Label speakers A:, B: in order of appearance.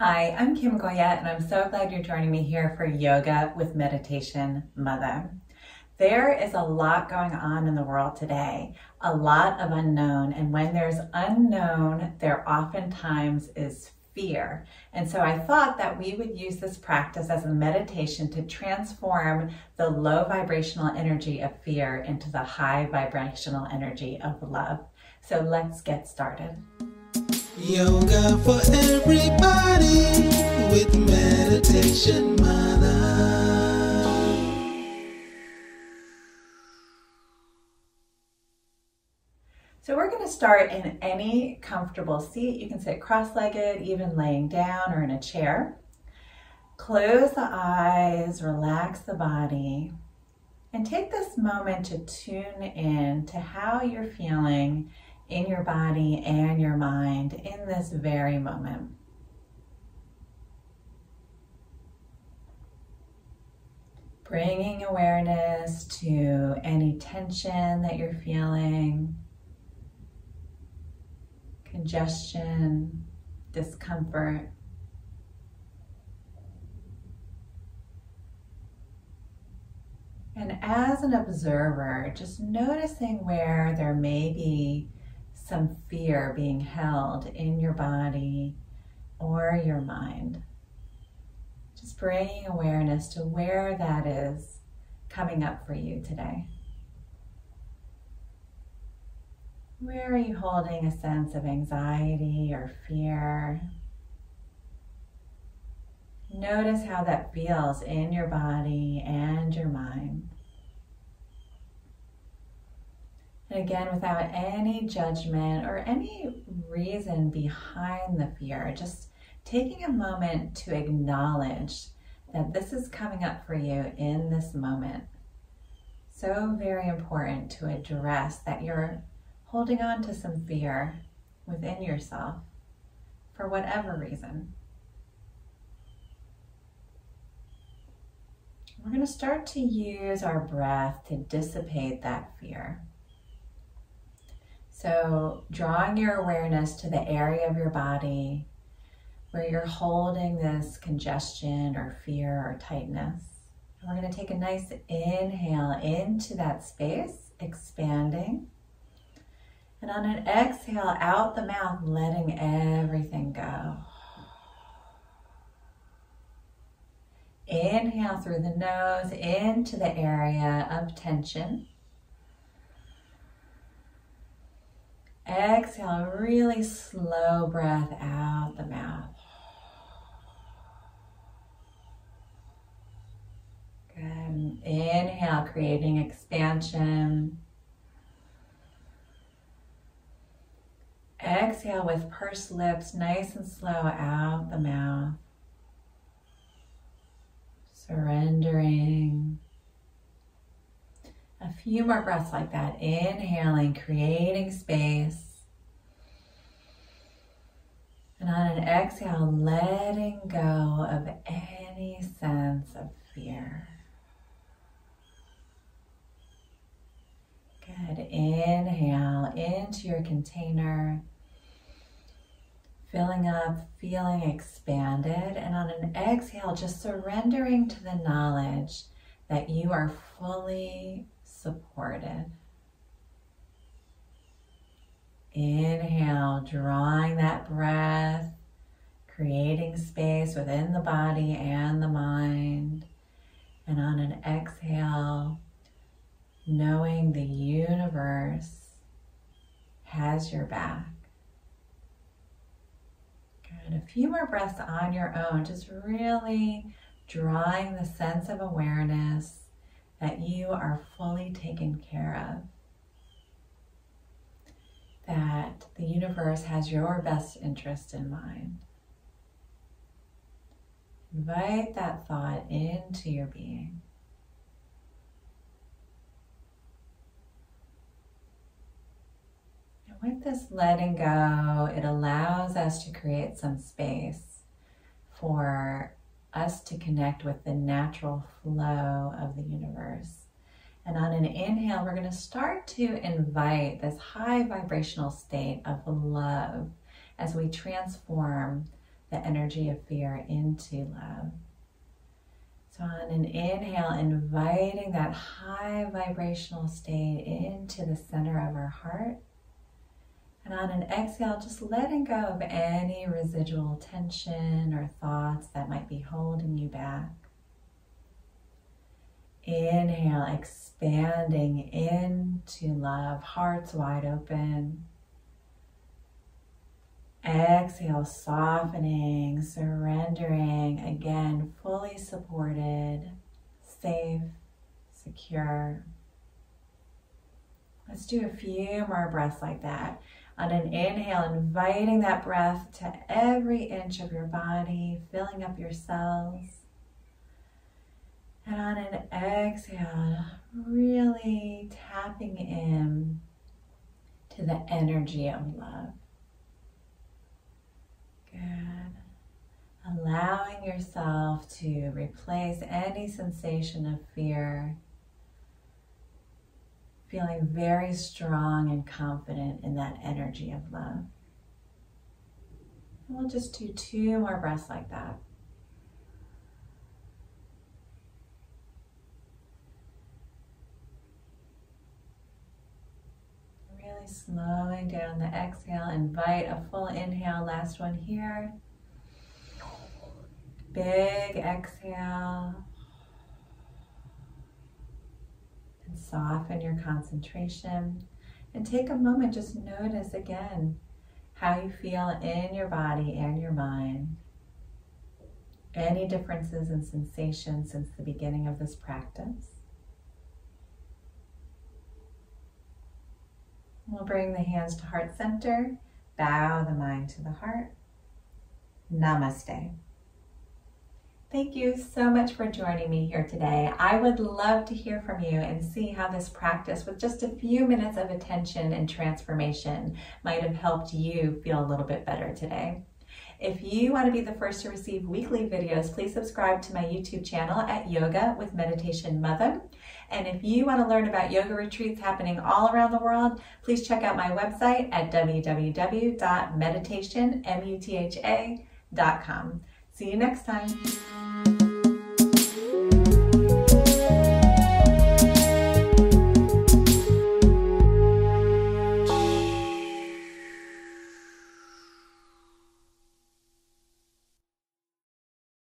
A: Hi, I'm Kim Goyette, and I'm so glad you're joining me here for Yoga with Meditation Mutha. There is a lot going on in the world today, a lot of unknown, and when there's unknown, there oftentimes is fear. And so I thought that we would use this practice as a meditation to transform the low vibrational energy of fear into the high vibrational energy of love. So let's get started.
B: Yoga for everybody with Meditation Mutha.
A: So we're going to start in any comfortable seat. You can sit cross-legged, even laying down or in a chair. Close the eyes, relax the body, and take this moment to tune in to how you're feeling in your body and your mind in this very moment. Bringing awareness to any tension that you're feeling, congestion, discomfort. And as an observer, just noticing where there may be some fear being held in your body or your mind. Just bringing awareness to where that is coming up for you today. Where are you holding a sense of anxiety or fear? Notice how that feels in your body and your mind. And again, without any judgment or any reason behind the fear, just taking a moment to acknowledge that this is coming up for you in this moment. So very important to address that you're holding on to some fear within yourself for whatever reason. We're going to start to use our breath to dissipate that fear. So drawing your awareness to the area of your body where you're holding this congestion or fear or tightness. And we're going to take a nice inhale into that space, expanding. And on an exhale out the mouth, letting everything go. Inhale through the nose into the area of tension. Exhale, really slow breath out the mouth. Good. Inhale, creating expansion. Exhale with pursed lips, nice and slow out the mouth. Surrendering. A few more breaths like that. Inhaling, creating space. And on an exhale, letting go of any sense of fear. Good. Inhale into your container. Filling up, feeling expanded. And on an exhale, just surrendering to the knowledge that you are fully supported. Inhale, drawing that breath, creating space within the body and the mind. And on an exhale, knowing the universe has your back. Good. A few more breaths on your own, just really drawing the sense of awareness that you are fully taken care of. That the universe has your best interest in mind. Invite that thought into your being. And with this letting go, it allows us to create some space for us to connect with the natural flow of the universe. And on an inhale, we're going to start to invite this high vibrational state of love as we transform the energy of fear into love. So on an inhale, inviting that high vibrational state into the center of our heart. And on an exhale, just letting go of any residual tension or thoughts that might be holding you back. Inhale, expanding into love, hearts wide open. Exhale, softening, surrendering, again, fully supported, safe, secure. Let's do a few more breaths like that. On an inhale, inviting that breath to every inch of your body, filling up your cells. And on an exhale, really tapping in to the energy of love. Good. Allowing yourself to replace any sensation of fear, feeling very strong and confident in that energy of love. And we'll just do 2 more breaths like that. Really slowing down the exhale. Invite a full inhale. Last one here. Big exhale. And soften your concentration. And take a moment, just notice again how you feel in your body and your mind. Any differences in sensation since the beginning of this practice. We'll bring the hands to heart center, bow the mind to the heart. Namaste. Thank you so much for joining me here today. I would love to hear from you and see how this practice with just a few minutes of attention and transformation might have helped you feel a little bit better today. If you want to be the first to receive weekly videos, please subscribe to my YouTube channel at Yoga with Meditation Mutha. And if you want to learn about yoga retreats happening all around the world, please check out my website at www.meditationmutha.com. See you next time.